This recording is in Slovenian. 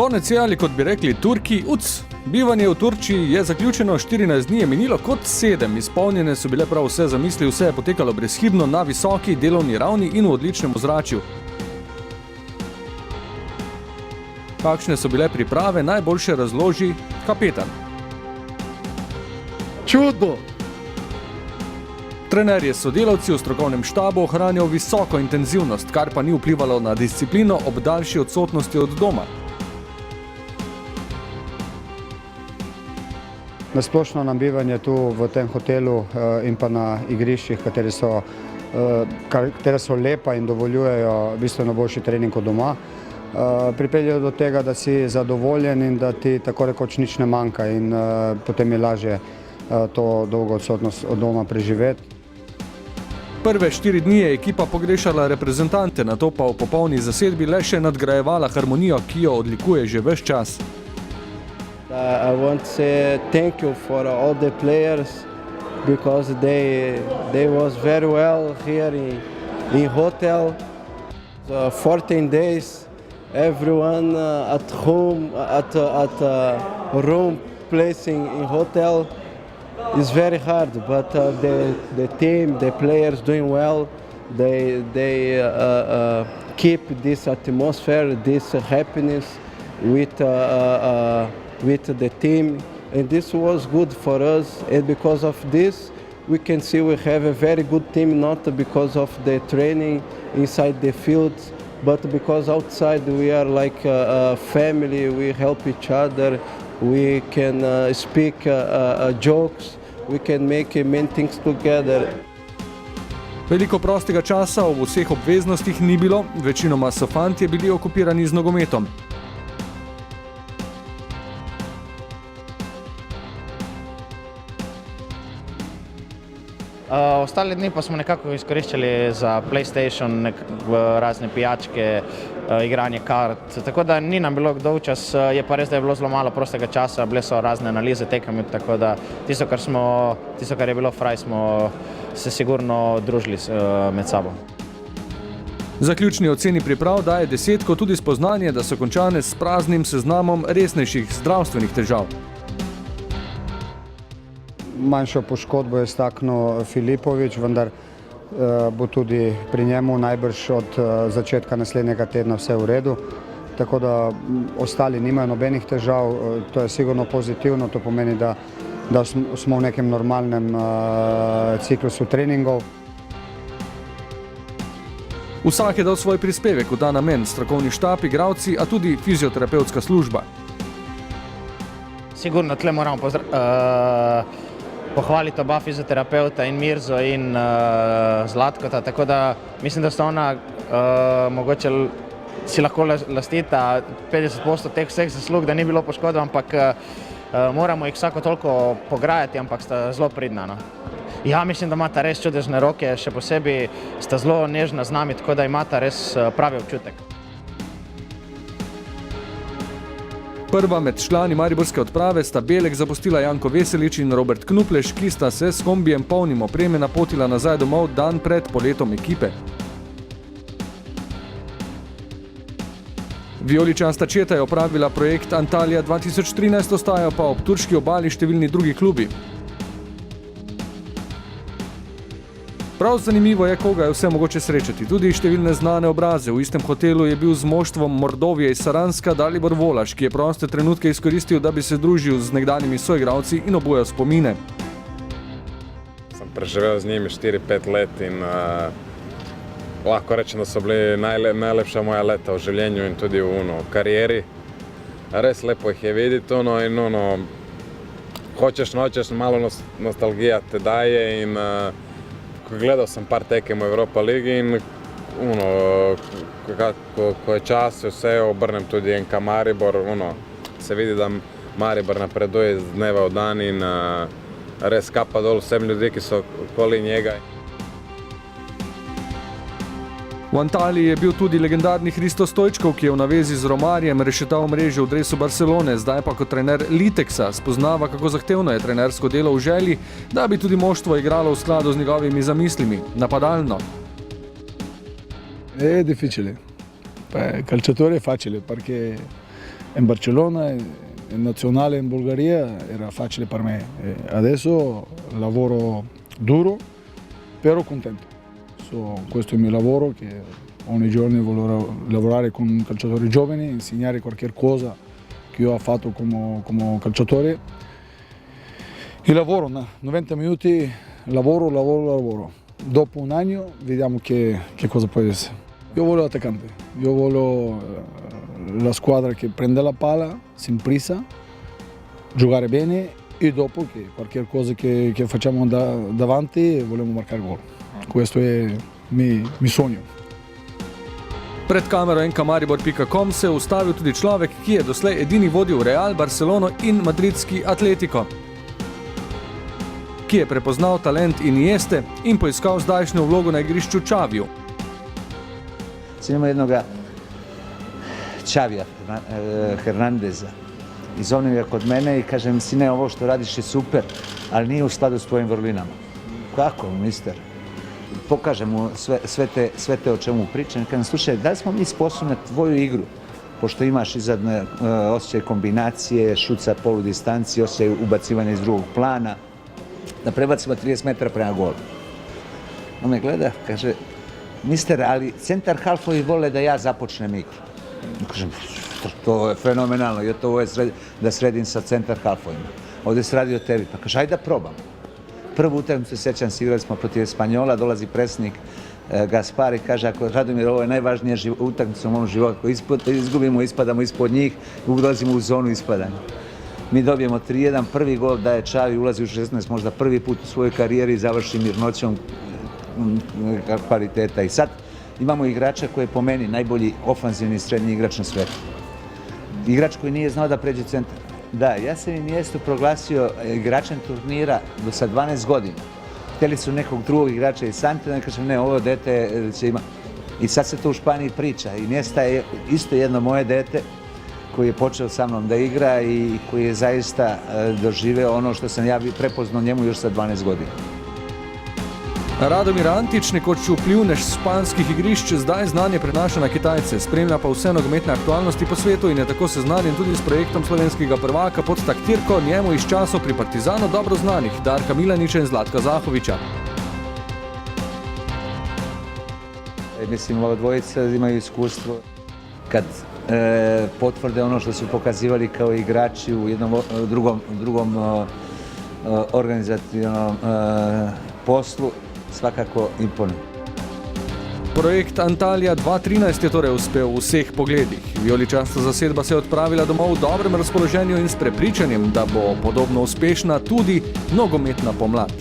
Konec je, ali kot bi rekli Turki, uc. Bivanje v Turčiji je zaključeno, 14 dni je minilo kot 7. Izpolnjene so bile prav vse zamisli, vse je potekalo brezhibno, na visoki delovni ravni in v odličnem ozračju. Kakšne so bile priprave, najboljše razloži kapetan. Čudno! Trenerji s sodelavci v strokovnem štabu ohranjajo visoko intenzivnost, kar pa ni vplivalo na disciplino ob daljši odsotnosti od doma. Nasplošno nam bivanje tu v tem hotelu in pa na igriščih, katera so lepa in dovoljujejo bistveno boljši trening kot doma, pripeljejo do tega, da si zadovoljen in da ti tako rekoč nič ne manjka in potem je lažje to dolgo odsotnost od doma preživeti. Prve 4 dni je ekipa pogrešala reprezentante, nato pa v popolni zasedbi le še nadgrajevala harmonijo, ki jo odlikuje že ves čas. I want to say thank you for all the players because they was very well here in hotel. 14 days, everyone at home, at room placing in hotel is very hard. But the team, the players doing well. They keep this atmosphere, this happiness with the team, and this was good for us, and because of this we can see we have a very good team, not because of the training inside the field, but because outside we are like a family, we help each other, we can speak jokes, we can make many things together. Veliko prostega časa ob vseh obveznostih ni bilo, večinoma so fantje bili okupirani z nogometom. Ostale dni pa smo nekako izkoriščali za PlayStation, razne pijačke, igranje kart, tako da ni nam bilo dolgčas, je pa res, da je bilo zelo malo prostega časa, bile so razne analize tekem, tako da tisto, kar je bilo fraj, smo se sigurno družili med sabo. Zaključni oceni priprav daje 10 tudi spoznanje, da so končane s praznim seznamom resnejših zdravstvenih težav. Manjšo poškodbo je staknil Filipović, vendar bo tudi pri njemu najbrž od začetka naslednjega tedna vse v redu. Tako da ostali nimajo nobenih težav, to je sigurno pozitivno, to pomeni, da smo v nekem normalnem ciklusu treningov. Vsak je dal svoj prispevek v ta namen, strokovni štab, igralci, a tudi fizioterapevtska služba. Sigurno tle moramo pohvaliti oba fizioterapeuta in Mirzo in Zlatkota, tako da mislim, da sta ona mogoče si lahko lastita 50% teh vseh zaslug, da ni bilo poškodb, ampak moramo jih vsako toliko pograjati, ampak sta zelo pridna. No. Ja, mislim, da imata res čudežne roke, še posebej sta zelo nežna z nami, tako da imata res pravi občutek. Prva med člani mariborske odprave sta Belek zapustila Janko Veselič in Robert Knupleš, ki sta se s kombijem polnim opreme napotila nazaj domov dan pred poletom ekipe. Vijoličasta četa je opravila projekt Antalija 2013, ostajajo pa ob turški obali številni drugi klubi. Prav zanimivo je, koga je vse mogoče srečati. Tudi številne znane obraze. V istem hotelu je bil z moštvom Mordovije iz Saranska Dalibor Volaš, ki je proste trenutke izkoristil, da bi se družil z nekdanjimi soigralci in obujal spomine. Sem preživel z njimi 4-5 let in lahko rečem, da so bili najlepša moja leta v življenju in tudi v karieri. Res lepo jih je videti in hočeš nočeš, malo nostalgija te daje in gledal sem par tekem v Europa ligi in ko je čas, vse obrnem tudi NK Maribor, se vidi, da Maribor napreduje z dneva v dan in res kapa dol vsem ljudi, ki so okoli njega. V Antaliji je bil tudi legendarni Hristo Stojčkov, ki je v navezi z Romarjem rešetal mreže v dresu Barcelone, zdaj pa kot trener Liteksa spoznava, kako zahtevno je trenersko delo v želji, da bi tudi moštvo igralo v skladu z njegovimi zamislimi, napadalno. È difficile, il calciatore è facile perché in Barcellona, in nazionale in Bulgaria, era facile per me. Adesso lavoro duro, però contento. Questo è il mio lavoro, che ogni giorno voglio lavorare con calciatori giovani, insegnare qualche cosa che io ho fatto come calciatore. Il lavoro, 90 minuti, lavoro. Dopo un anno vediamo che cosa può essere. Io voglio l'attaccante, io voglio la squadra che prende la palla, si imprisa, giocare bene e dopo che qualche cosa che facciamo davanti vogliamo marcare gol. Questo è il mio sogno. Pred kamero nkamaribor.com se je ustavil tudi človek, ki je doslej edini vodil Real, Barcelono in madridski Atletico, ki je prepoznal talent Inieste in poiskal zdajšnjo vlogo na igrišču Xaviju. Imamo jednoga Xavija Hernandeza i zovnem ga kod mene i kažem, sine, ovo što radiš je super, ali nije u skladu s tvojim vrlinama. Kako, mister? Pokažem mu sve te o čemu pričam. Kažem, slušaj, da li smo mi sposobni na tvoju igru, pošto imaš iznad osjećaj kombinacije, šut sa poludistancije, osjećaj ubacivanja iz drugog plana, da prebacimo 30 metara prema golu. On me gleda, kaže, mister, ali centar halfovi vole da ja započnem igru. Kažem, to je fenomenalno, i to je da sredim sa centar halfovima. Ovdje se radi o tebi, pa kaže, ajde da probam. Prvu utakmicu, sećam se, igrali smo protiv Espanjola, dolazi predsjednik Gaspar i kaže, ako Radomir, ovo je najvažnija utakmica u mom životu, ako izgubimo, ispadamo ispod njih, dolazimo u zonu ispadanja. Mi dobijemo 3-1, prvi gol daje Xavi, ulazi u 16, možda prvi put u svojoj karijeri i završi mirnoćom kvaliteta. I sad imamo igrača koji je po meni najbolji ofanzivni srednji igrač na svijetu. Igrač koji nije znao da pređe centar. Da, ja sam Iniestu proglasio igračem turnira do sad 12 godina. Htjeli su nekog drugog igrača iz Santina, kažem ne, ovo dete će ima. I sad se to u Španiji priča. Iniesta je isto jedno moje dete koji je počeo sa mnom da igra i koji je zaista doživeo ono što sam ja prepoznao njemu još sa 12 godina. Radomir Antić, nekoč vplivnež španskih igrišč, zdaj znanje prenaša na Kitajce, spremlja pa vse nogometne aktualnosti po svetu in je tako seznanjen tudi s projektom slovenskega prvaka pod taktirko njemu iz časov pri Partizanu dobro znanih Darka Milaniča in Zlatka Zahovića. Mislim, ova dvojica imaju iskustvo kad potvrde ono što su pokazivali kao igrači u jednom drugom organizativnom poslu, svakako imponuje. Projekt Antalija 2013 je torej uspel v vseh pogledih. Vijoličasta zasedba se je odpravila domov v dobrem razpoloženju in s prepričanjem, da bo podobno uspešna tudi nogometna pomlad.